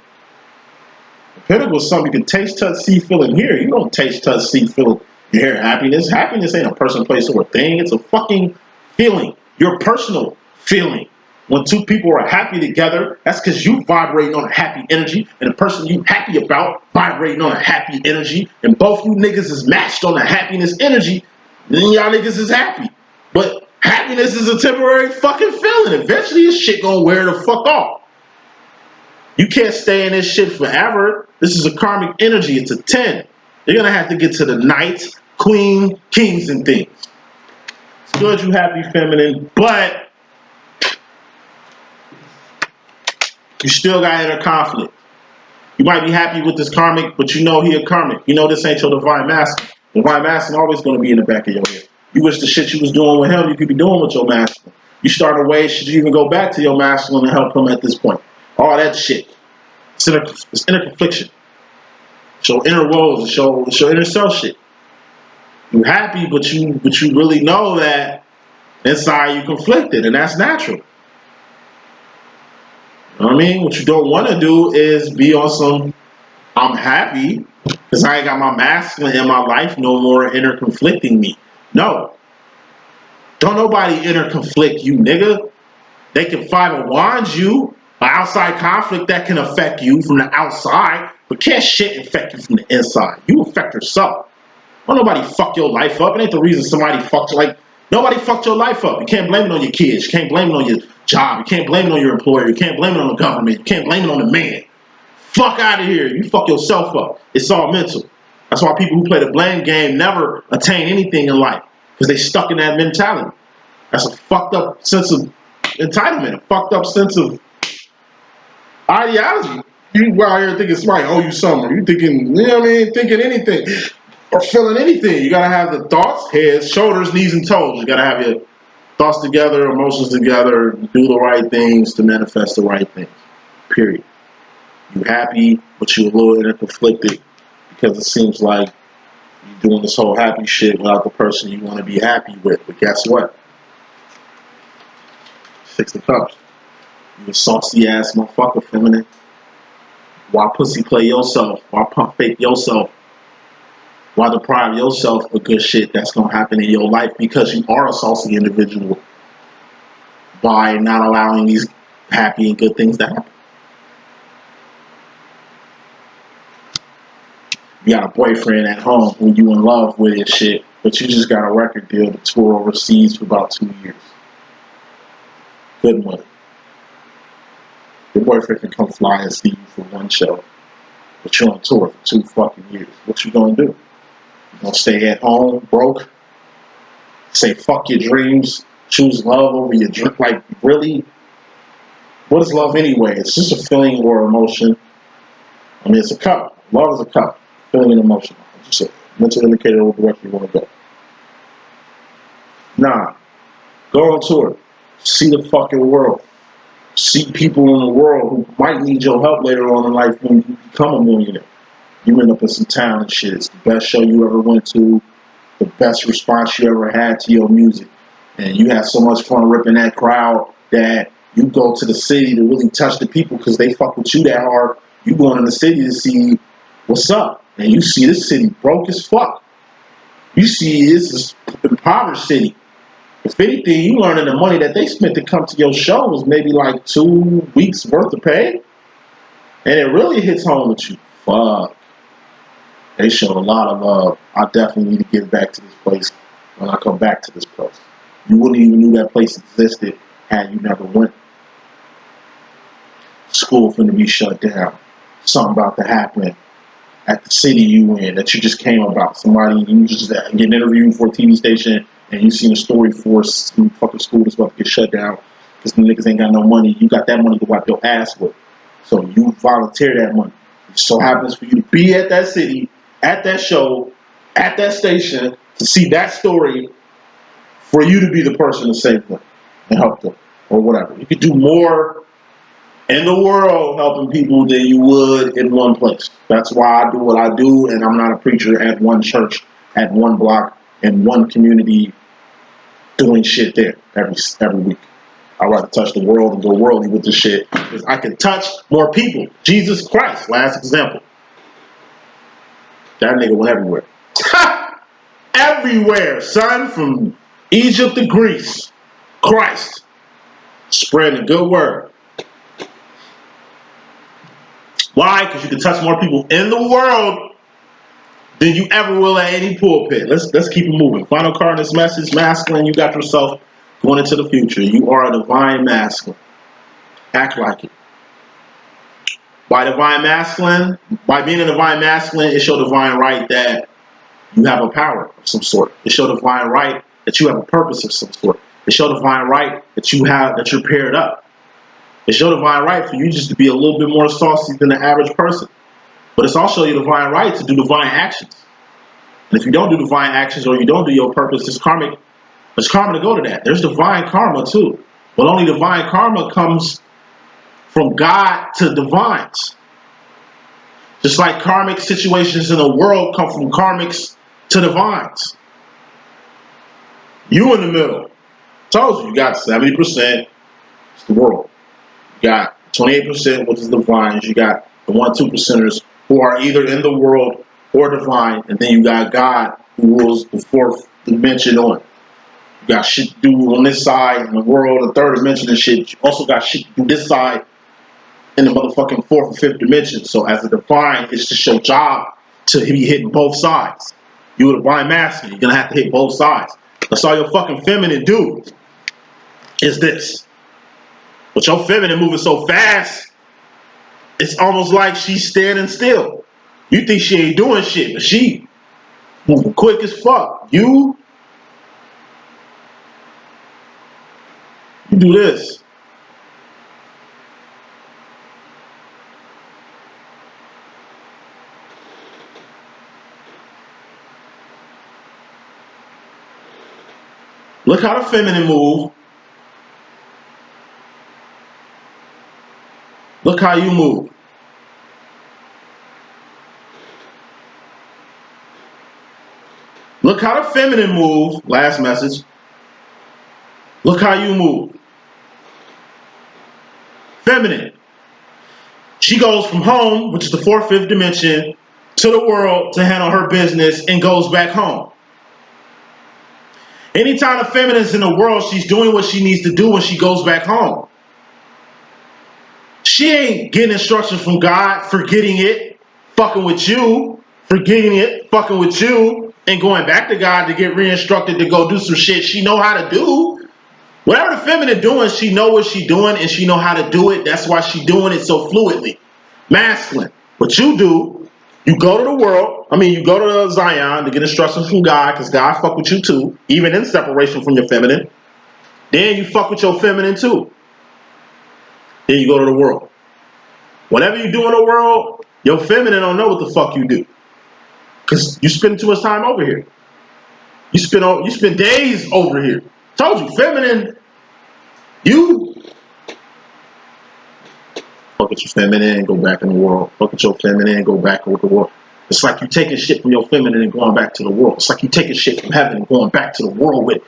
Pinnacle is something you can taste, touch, see, feel, and hear. You don't taste, touch, see, feel, and hear happiness. Happiness ain't a person, place, or a thing. It's a fucking feeling. Your personal feeling. When two people are happy together, that's because you vibrating on a happy energy, and the person you happy about vibrating on a happy energy, and both you niggas is matched on a happiness energy, then y'all niggas is happy. But happiness is a temporary fucking feeling. Eventually this shit gonna wear the fuck off. You can't stay in this shit forever. This is a karmic energy. It's a 10. You're going to have to get to the knights, queen, kings, and things. It's good you happy, feminine, but you still got inner conflict. You might be happy with this karmic, but you know he a karmic. You know this ain't your divine masculine. Divine masculine always going to be in the back of your head. You wish the shit you was doing with him, you could be doing with your masculine. You start a way, should you even go back to your masculine and help him at this point? All that shit. It's inner confliction. It's your inner woes. It's your inner self shit. You happy, but you really know that inside you conflicted, and that's natural. You know what I mean? What you don't want to do is be on some, I'm happy because I ain't got my masculine in my life no more inner conflicting me. No. Don't nobody inner conflict you, nigga. They can 5 of wands you, an outside conflict that can affect you from the outside, but can't shit affect you from the inside. You affect yourself. Don't nobody fuck your life up. It ain't the reason somebody fucked you. Like, nobody fucked your life up. You can't blame it on your kids. You can't blame it on your job. You can't blame it on your employer. You can't blame it on the government. You can't blame it on the man. Fuck out of here. You fuck yourself up. It's all mental. That's why people who play the blame game never attain anything in life, because they stuck in that mentality. That's a fucked up sense of entitlement, a fucked up sense of ideology. You out here thinking somebody owe you something. You thinking, you know what I mean, thinking anything or feeling anything. You gotta have the thoughts, heads, shoulders, knees, and toes. You gotta have your thoughts together, emotions together, do the right things to manifest the right things. Period. You happy, but you're a little inner conflicted because it seems like you're doing this whole happy shit without the person you want to be happy with. But guess what? 6 of Cups. You a saucy ass motherfucker, feminine. Why pussy play yourself? Why pump fake yourself? Why deprive yourself of good shit that's gonna happen in your life because you are a saucy individual by not allowing these happy and good things to happen? You got a boyfriend at home who you in love with and shit, but you just got a record deal to tour overseas for about 2 years. Good money. Your boyfriend can come fly and see you for one show. But you're on tour for 2 fucking years. What you gonna do? You gonna stay at home, broke? Say fuck your dreams, choose love over your dream? Like, really? What is love anyway? It's just a feeling or emotion. I mean, it's a cup. Love is a cup. Feeling and emotion. It's just a mental indicator of where you want to go. Nah. Go on tour. See the fucking world. See people in the world who might need your help later on in life when you become a millionaire. You end up in some town and shit. It's the best show you ever went to, the best response you ever had to your music. And you had so much fun ripping that crowd that you go to the city to really touch the people because they fuck with you that hard. You going in the city to see what's up. And you see this city broke as fuck. You see this is an impoverished city. If anything, you learning the money that they spent to come to your show was maybe like 2 weeks worth of pay. And it really hits home with you. Fuck. They showed a lot of love. I definitely need to give back to this place when I come back to this place. You wouldn't even knew that place existed had you never went. School finna be shut down. Something about to happen at the city you in that you just came about. Somebody, you just get an interview for a TV station and you seen a story for some fucking school that's about to get shut down because the niggas ain't got no money. You got that money to wipe your ass with. So you volunteer that money. It so happens for you to be at that city, at that show, at that station, to see that story, for you to be the person to save them and help them or whatever. You could do more in the world helping people than you would in one place. That's why I do what I do, and I'm not a preacher at one church, at one block, in one community doing shit there every week. I'd rather touch the world and go worldly with this shit because I can touch more people. Jesus Christ, last example. That nigga went everywhere. Everywhere, son, from Egypt to Greece. Christ. Spreading the good word. Why? Because you can touch more people in the world than you ever will at any pulpit. Let's keep it moving. Final card in this message, masculine. You got yourself going into the future. You are a divine masculine. Act like it. By divine masculine, by being a divine masculine, it's your divine right that you have a power of some sort. It's your divine right that you have a purpose of some sort. It's your divine right that you're paired up. It's your divine right for you just to be a little bit more saucy than the average person. But it's also your divine right to do divine actions. And if you don't do divine actions or you don't do your purpose, there's karma to go to that. There's divine karma too. But only divine karma comes from God to divines. Just like karmic situations in the world come from karmics to divines. You in the middle. Told you got 70%, it's the world. You got 28%, which is divines. You got the 1-2%ers who are either in the world or divine, and then you got God who rules the 4th dimension on. You got shit to do on this side in the world, the 3rd dimension and shit. You also got shit to do this side in the motherfucking 4th or 5th dimension. So as a divine, it's just your job to be hitting both sides. You're a divine masculine. You're gonna have to hit both sides. That's all your fucking feminine do. Is this. But your feminine moving so fast, it's almost like she's standing still. You think she ain't doing shit, but she moving quick as fuck. You do this. Look how the feminine move. Look how you move. Look how the feminine move. Last message. Look how you move. Feminine. She goes from home, which is the 4th, 5th dimension, to the world to handle her business and goes back home. Anytime the feminine's in the world, she's doing what she needs to do when she goes back home. She ain't getting instructions from God, forgetting it, fucking with you, forgetting it, fucking with you, and going back to God to get re-instructed to go do some shit she know how to do. Whatever the feminine doing, she know what she doing and she know how to do it. That's why she doing it so fluidly. Masculine. What you do, you go to the world. I mean, you go to Zion to get instructions from God, because God fuck with you too, even in separation from your feminine. Then you fuck with your feminine too. Then you go to the world. Whatever you do in the world, your feminine don't know what the fuck you do, because you spend too much time over here. You spend days over here. Told you, feminine. You fuck with your feminine, go back in the world. Fuck with your feminine, go back with the world. It's like you taking shit from your feminine and going back to the world. It's like you taking shit from heaven and going back to the world with it.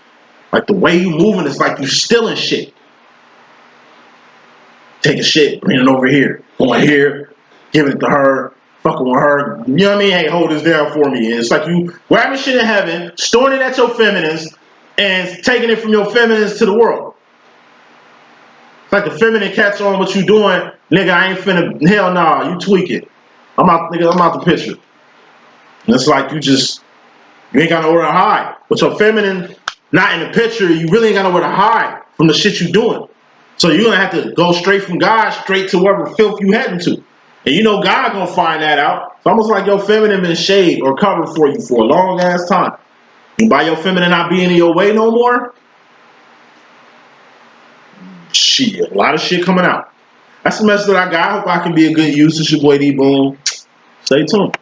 Like the way you moving is like you stealing shit. Taking shit, bringing it over here, going here, giving it to her, fucking with her. You know what I mean? Hey, hold this down for me. And it's like you grabbing shit in heaven, storing it at your feminines, and taking it from your feminines to the world. It's like the feminine catch on what you doing, nigga. I ain't finna. Hell nah, you tweak it. I'm out, nigga. I'm out the picture. And it's like you ain't got nowhere to hide. But your feminine not in the picture, you really ain't got nowhere to hide from the shit you doing. So you're gonna have to go straight from God straight to wherever filth you heading to. And you know God gonna find that out. It's almost like your feminine been shaved or covered for you for a long ass time. And by your feminine not being in your way no more, shit, a lot of shit coming out. That's the message that I got. I hope I can be a good use. It's your boy D.Boom. Stay tuned.